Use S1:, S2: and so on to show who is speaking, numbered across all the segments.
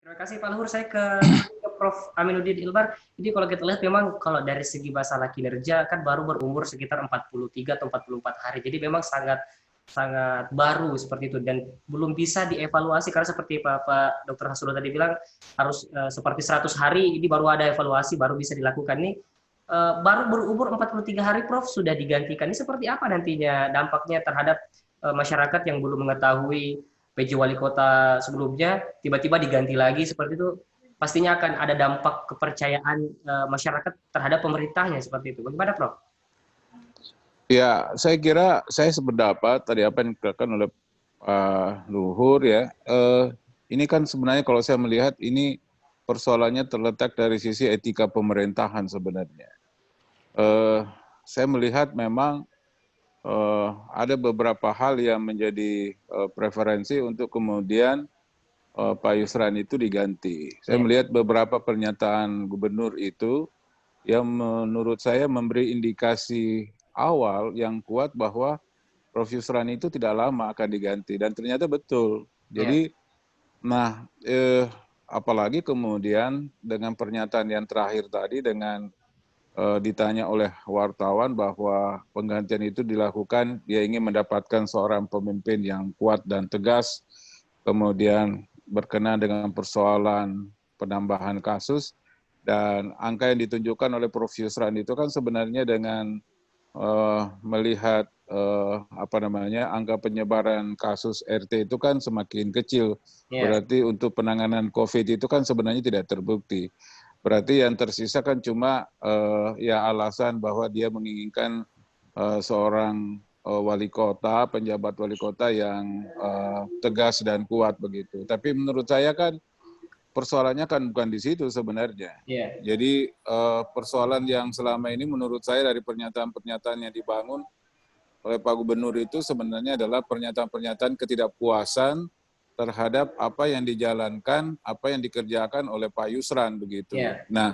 S1: Terima kasih Pak Luhur. Saya ke Prof. Aminuddin Ilbar. Jadi kalau kita lihat memang kalau dari segi masalah kinerja kan baru berumur sekitar 43 atau 44 hari. Jadi memang sangat sangat baru seperti itu dan belum bisa dievaluasi karena seperti Pak Dr. Hasrul tadi bilang harus seperti 100 hari ini baru ada evaluasi baru bisa dilakukan nih. Baru berumur 43 hari Prof sudah digantikan. Ini seperti apa nantinya dampaknya terhadap masyarakat yang belum mengetahui PJ Wali Kota sebelumnya tiba-tiba diganti lagi seperti itu, pastinya akan ada dampak kepercayaan masyarakat terhadap pemerintahnya seperti itu. Bagaimana, Prof?
S2: Ya, saya kira saya sependapat tadi apa yang dikatakan oleh Pak Luhur ya. Ini kan sebenarnya kalau saya melihat ini persoalannya terletak dari sisi etika pemerintahan sebenarnya. Saya melihat memang ada beberapa hal yang menjadi preferensi untuk kemudian Pak Yusran itu diganti. Saya melihat beberapa pernyataan gubernur itu yang menurut saya memberi indikasi awal yang kuat bahwa Prof. Yusran itu tidak lama akan diganti dan ternyata betul. Jadi, apalagi kemudian dengan pernyataan yang terakhir tadi dengan ditanya oleh wartawan bahwa penggantian itu dilakukan dia ingin mendapatkan seorang pemimpin yang kuat dan tegas, kemudian berkenaan dengan persoalan penambahan kasus dan angka yang ditunjukkan oleh Prof. Yusran itu kan sebenarnya dengan melihat angka penyebaran kasus RT itu kan semakin kecil. Berarti untuk penanganan COVID itu kan sebenarnya tidak terbukti. Berarti yang tersisa kan cuma ya alasan bahwa dia menginginkan seorang wali kota, penjabat wali kota yang tegas dan kuat begitu. Tapi menurut saya kan persoalannya kan bukan di situ sebenarnya. Jadi persoalan yang selama ini menurut saya dari pernyataan-pernyataan yang dibangun oleh Pak Gubernur itu sebenarnya adalah pernyataan-pernyataan ketidakpuasan terhadap apa yang dijalankan, apa yang dikerjakan oleh Pak Yusran begitu. Nah,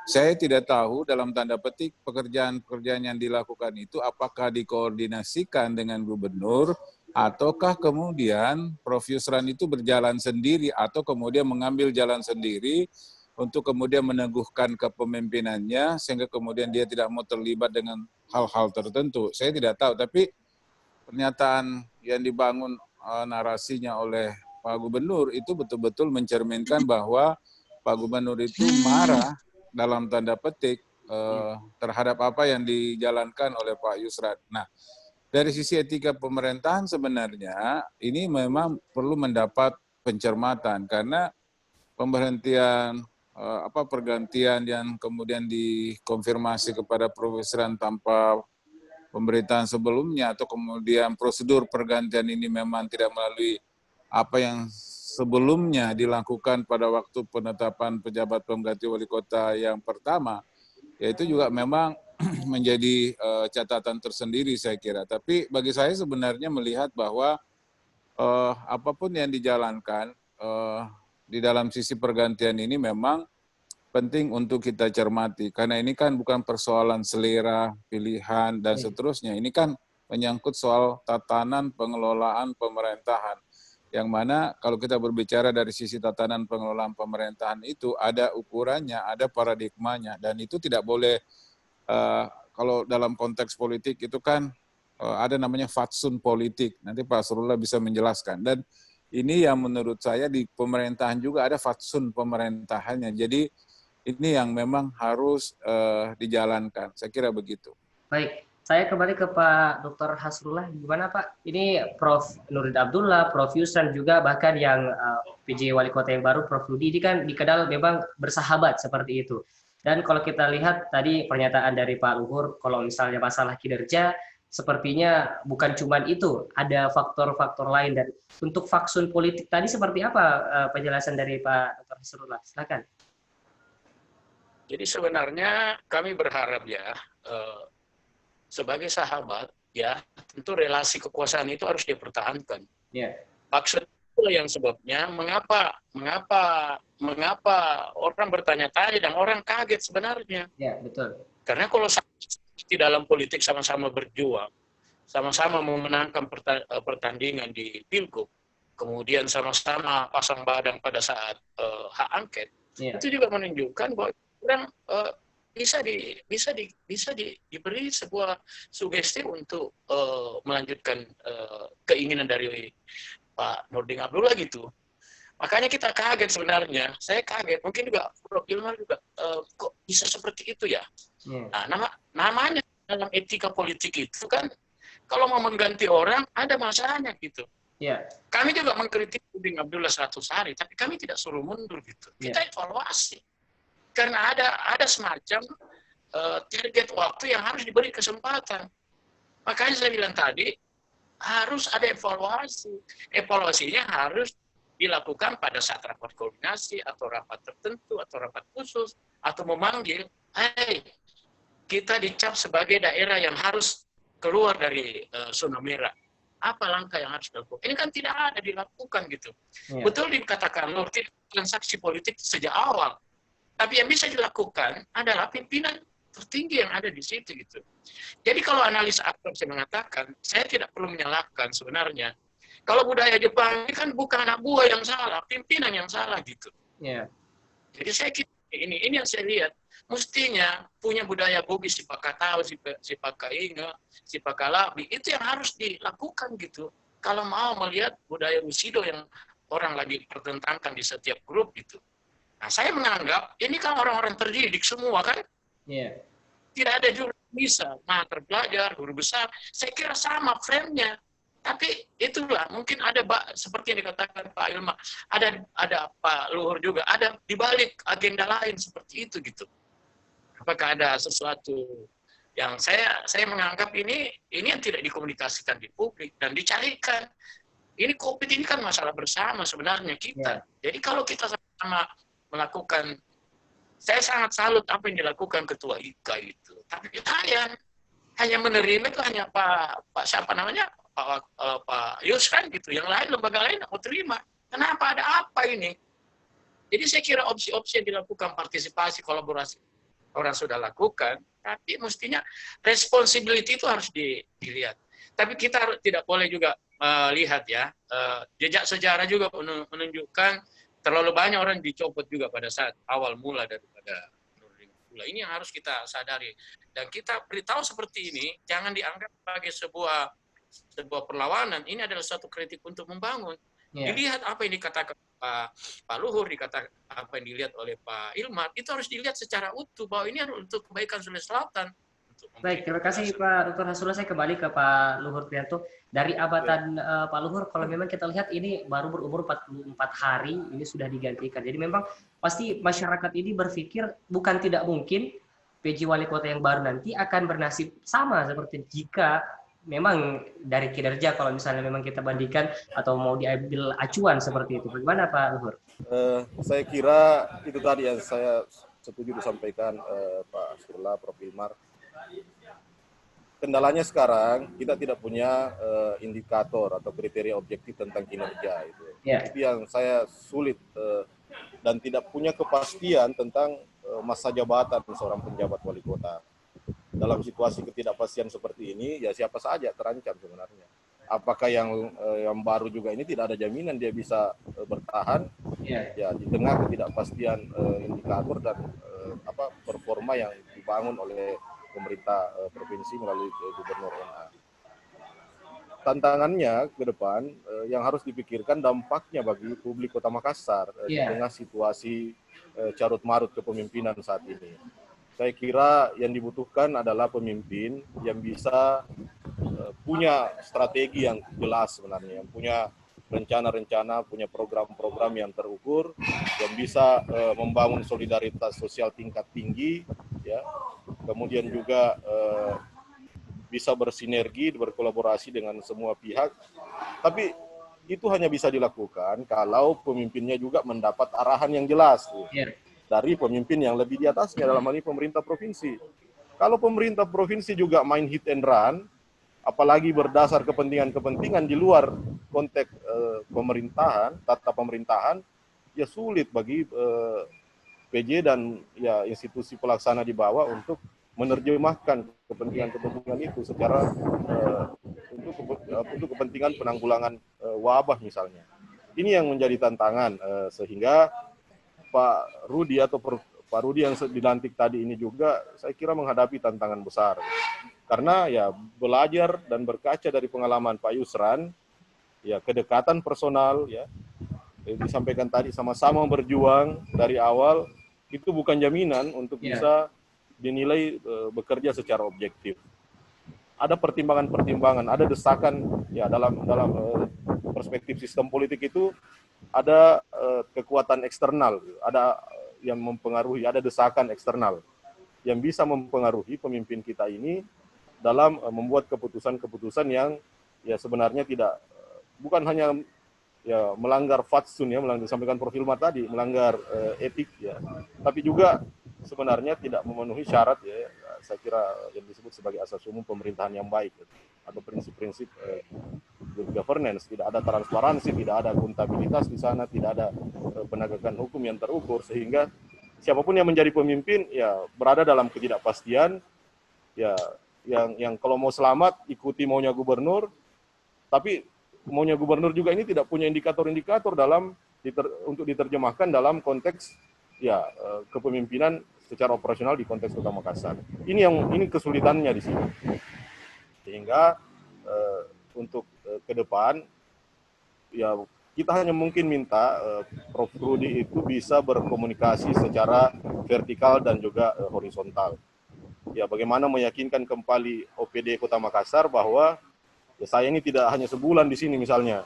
S2: saya tidak tahu dalam tanda petik pekerjaan-pekerjaan yang dilakukan itu apakah dikoordinasikan dengan gubernur ataukah kemudian Prof. Yusran itu berjalan sendiri atau kemudian mengambil jalan sendiri untuk kemudian meneguhkan kepemimpinannya sehingga kemudian dia tidak mau terlibat dengan hal-hal tertentu. Saya tidak tahu, tapi pernyataan yang dibangun narasinya oleh Pak Gubernur itu betul-betul mencerminkan bahwa Pak Gubernur itu marah dalam tanda petik terhadap apa yang dijalankan oleh Pak Yusran. Nah, dari sisi etika pemerintahan sebenarnya ini memang perlu mendapat pencermatan karena pemberhentian pergantian yang kemudian dikonfirmasi kepada Prof. Yusran tanpa pemberitaan sebelumnya atau kemudian prosedur pergantian ini memang tidak melalui apa yang sebelumnya dilakukan pada waktu penetapan pejabat pengganti wali kota yang pertama, ya itu juga memang menjadi catatan tersendiri saya kira. Tapi bagi saya sebenarnya melihat bahwa apapun yang dijalankan di dalam sisi pergantian ini memang penting untuk kita cermati, karena ini kan bukan persoalan selera, pilihan, dan seterusnya. Ini kan menyangkut soal tatanan pengelolaan pemerintahan. Yang mana kalau kita berbicara dari sisi tatanan pengelolaan pemerintahan itu ada ukurannya, ada paradigmanya, dan itu tidak boleh, kalau dalam konteks politik itu kan ada namanya fatsun politik. Nanti Pak Surullah bisa menjelaskan. Dan ini yang menurut saya di pemerintahan juga ada fatsun pemerintahannya. Jadi ini yang memang harus dijalankan. Saya kira begitu.
S1: Baik, saya kembali ke Pak Dr. Hasrullah. Gimana Pak? Ini Prof. Nurdin Abdullah, Prof. Yusran juga, bahkan yang PJ Wali Kota yang baru, Prof. Rudi, ini kan dikenal memang bersahabat seperti itu. Dan kalau kita lihat tadi pernyataan dari Pak Luhur, kalau misalnya masalah kinerja, sepertinya bukan cuma itu, ada faktor-faktor lain. Dan untuk faksun politik tadi seperti apa penjelasan dari Pak Dr. Hasrullah? Silakan.
S3: Jadi sebenarnya kami berharap ya, sebagai sahabat ya, tentu relasi kekuasaan itu harus dipertahankan. Maksud itu yang sebabnya mengapa orang bertanya-tanya dan orang kaget sebenarnya.
S1: Betul.
S3: Karena kalau di dalam politik sama-sama berjuang, sama-sama memenangkan pertandingan di Pilgub, kemudian sama-sama pasang badan pada saat hak angket, itu juga menunjukkan bahwa orang diberi sebuah sugesti untuk melanjutkan keinginan dari Pak Nurdin Abdullah gitu. Makanya kita kaget sebenarnya. Saya kaget. Mungkin juga Prof. Ilmar juga kok bisa seperti itu ya. Nah, namanya dalam etika politik itu kan kalau mau mengganti orang ada masanya gitu. Kami juga mengkritik Nurdin Abdullah 100 hari, tapi kami tidak suruh mundur gitu. Kita evaluasi. Karena ada semacam target waktu yang harus diberi kesempatan. Makanya saya bilang tadi harus ada evaluasi. Evaluasinya harus dilakukan pada saat rapat koordinasi atau rapat tertentu atau rapat khusus atau memanggil, kita dicap sebagai daerah yang harus keluar dari zona merah. Apa langkah yang harus dilakukan? Ini kan tidak ada dilakukan gitu. Betul dikatakan Nur, transaksi politik sejak awal. Tapi yang bisa dilakukan adalah pimpinan tertinggi yang ada di situ gitu. Jadi kalau analis aktor saya mengatakan, saya tidak perlu menyalahkan sebenarnya. Kalau budaya Jepang ini kan bukan anak buah yang salah, pimpinan yang salah gitu. Jadi saya kira ini yang saya lihat. Mestinya punya budaya Bugis, si Pakatau, si Pakainga, si Pakalabi, itu yang harus dilakukan gitu. Kalau mau melihat budaya Bushido yang orang lagi pertentangkan di setiap grup gitu. Nah, saya menganggap ini kan orang-orang terdidik semua kan. Tidak ada jurus bisa, terpelajar, guru besar. Saya kira sama frame-nya. Tapi itulah mungkin ada seperti yang dikatakan Pak Ilma, ada Pak Luhur juga, ada dibalik agenda lain seperti itu gitu. Apakah ada sesuatu yang saya menganggap ini yang tidak dikomunikasikan di publik dan dicarikan. Ini COVID ini kan masalah bersama sebenarnya kita. Jadi kalau kita sama melakukan, saya sangat salut apa yang dilakukan Ketua IKA itu. Tapi hanya menerima itu hanya Pak siapa namanya? Pak Yusran gitu, yang lain lembaga lain mau terima. Kenapa, ada apa ini? Jadi saya kira opsi-opsi yang dilakukan, partisipasi, kolaborasi orang sudah lakukan, tapi mestinya responsibility itu harus dilihat. Tapi kita tidak boleh juga lihat ya, jejak sejarah juga menunjukkan terlalu banyak orang dicopot juga pada saat awal mula daripada Nurdin Abdullah. Ini yang harus kita sadari. Dan kita beritahu seperti ini, jangan dianggap sebagai sebuah perlawanan. Ini adalah suatu kritik untuk membangun. Dilihat apa yang dikatakan Pak Luhur, dikatakan apa yang dilihat oleh Pak Ilmar, itu harus dilihat secara utuh bahwa ini harus untuk kebaikan Sulawesi Selatan.
S1: Baik, terima kasih Pak Dr. Hasrullah. Saya kembali ke Pak Luhur Prianto. Dari abatan Pak Luhur, kalau memang kita lihat ini baru berumur 44 hari, ini sudah digantikan. Jadi memang pasti masyarakat ini berpikir bukan tidak mungkin PJ Wali Kota yang baru nanti akan bernasib sama seperti jika memang dari kinerja, kalau misalnya memang kita bandingkan atau mau diambil acuan seperti itu. Bagaimana Pak Luhur?
S4: Saya kira itu tadi yang saya setuju disampaikan Pak Hasrullah, Prof. Ilmar. Kendalanya sekarang kita tidak punya indikator atau kriteria objektif tentang kinerja itu. Itu yang saya sulit dan tidak punya kepastian tentang masa jabatan seorang penjabat wali kota. Dalam situasi ketidakpastian seperti ini, ya siapa saja terancam sebenarnya. Apakah yang baru juga ini tidak ada jaminan dia bisa bertahan ya di tengah ketidakpastian indikator dan performa yang dibangun oleh pemerintah provinsi melalui Gubernur NA. Tantangannya ke depan yang harus dipikirkan dampaknya bagi publik Kota Makassar di tengah situasi carut-marut kepemimpinan saat ini. Saya kira yang dibutuhkan adalah pemimpin yang bisa punya strategi yang jelas sebenarnya, yang punya rencana-rencana, punya program-program yang terukur, yang bisa membangun solidaritas sosial tingkat tinggi, ya. Kemudian juga bisa bersinergi, berkolaborasi dengan semua pihak. Tapi itu hanya bisa dilakukan kalau pemimpinnya juga mendapat arahan yang jelas. Dari pemimpin yang lebih di atasnya, dalam hal ini pemerintah provinsi. Kalau pemerintah provinsi juga main hit and run, apalagi berdasar kepentingan-kepentingan di luar konteks pemerintahan, tata pemerintahan, ya sulit bagi PJ dan ya institusi pelaksana di bawah untuk menerjemahkan kepentingan-kepentingan itu secara untuk kepentingan penanggulangan wabah misalnya. Ini yang menjadi tantangan, sehingga Pak Rudi atau Pak Rudi yang dilantik tadi ini juga saya kira menghadapi tantangan besar. Karena ya belajar dan berkaca dari pengalaman Pak Yusran, ya kedekatan personal, ya disampaikan tadi sama-sama berjuang dari awal, itu bukan jaminan untuk bisa dinilai bekerja secara objektif. Ada pertimbangan-pertimbangan, ada desakan, ya dalam perspektif sistem politik itu ada kekuatan eksternal, ada yang mempengaruhi, ada desakan eksternal yang bisa mempengaruhi pemimpin kita ini dalam membuat keputusan-keputusan yang ya sebenarnya tidak, bukan hanya ya melanggar fatsun, ya melanggar, disampaikan Prof. Hilmar tadi, melanggar etik, ya, tapi juga sebenarnya tidak memenuhi syarat, ya saya kira yang disebut sebagai asas umum pemerintahan yang baik, atau prinsip-prinsip good governance. Tidak ada transparansi, tidak ada akuntabilitas di sana, tidak ada penegakan hukum yang terukur, sehingga siapapun yang menjadi pemimpin ya berada dalam ketidakpastian, ya yang kalau mau selamat ikuti maunya gubernur, tapi maunya gubernur juga ini tidak punya indikator-indikator dalam untuk diterjemahkan dalam konteks ya kepemimpinan secara operasional di konteks Kota Makassar. Ini kesulitannya di sini. Sehingga untuk ke depan ya kita hanya mungkin minta Prof. Rudi itu bisa berkomunikasi secara vertikal dan juga horizontal. Ya bagaimana meyakinkan kembali OPD Kota Makassar bahwa ya saya ini tidak hanya sebulan di sini misalnya.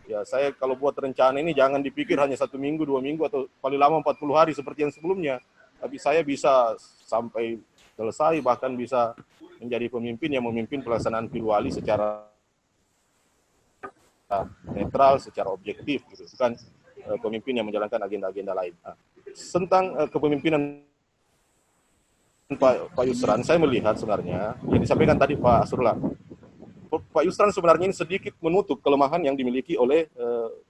S4: Ya saya kalau buat rencana ini jangan dipikir hanya 1 minggu, 2 minggu, atau paling lama 40 hari seperti yang sebelumnya. Tapi saya bisa sampai selesai, bahkan bisa menjadi pemimpin yang memimpin pelaksanaan Pilwali secara netral, secara objektif, gitu. Bukan pemimpin yang menjalankan agenda-agenda lain. Tentang kepemimpinan Pak Yusran, saya melihat sebenarnya yang disampaikan tadi Pak Asrullah, Pak Yusran sebenarnya ini sedikit menutup kelemahan yang dimiliki oleh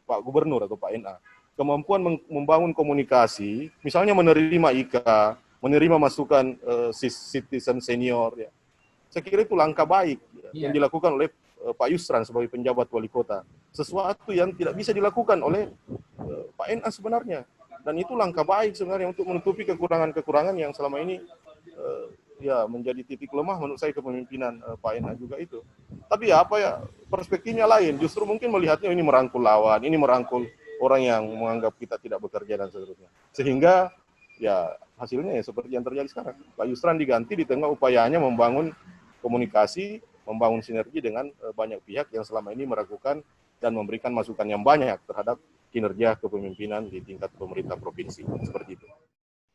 S4: Pak Gubernur atau Pak NA. Kemampuan membangun komunikasi, misalnya menerima IKA, menerima masukan citizen senior, ya. Saya kira itu langkah baik yang dilakukan oleh Pak Yusran sebagai penjabat wali kota. Sesuatu yang tidak bisa dilakukan oleh Pak NA sebenarnya. Dan itu langkah baik sebenarnya untuk menutupi kekurangan-kekurangan yang selama ini ya menjadi titik lemah menurut saya kepemimpinan Pak NA juga itu. Tapi ya perspektifnya lain. Justru mungkin melihatnya ini merangkul lawan, ini merangkul orang yang menganggap kita tidak bekerja dan seterusnya. Sehingga ya hasilnya ya seperti yang terjadi sekarang. Pak Yusran diganti di tengah upayanya membangun komunikasi, membangun sinergi dengan banyak pihak yang selama ini meragukan dan memberikan masukan yang banyak terhadap kinerja kepemimpinan di tingkat pemerintah provinsi. Seperti itu.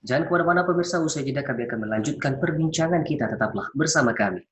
S1: Jangan kemana-mana pemirsa, usai jeda kami akan melanjutkan perbincangan kita, tetaplah bersama kami.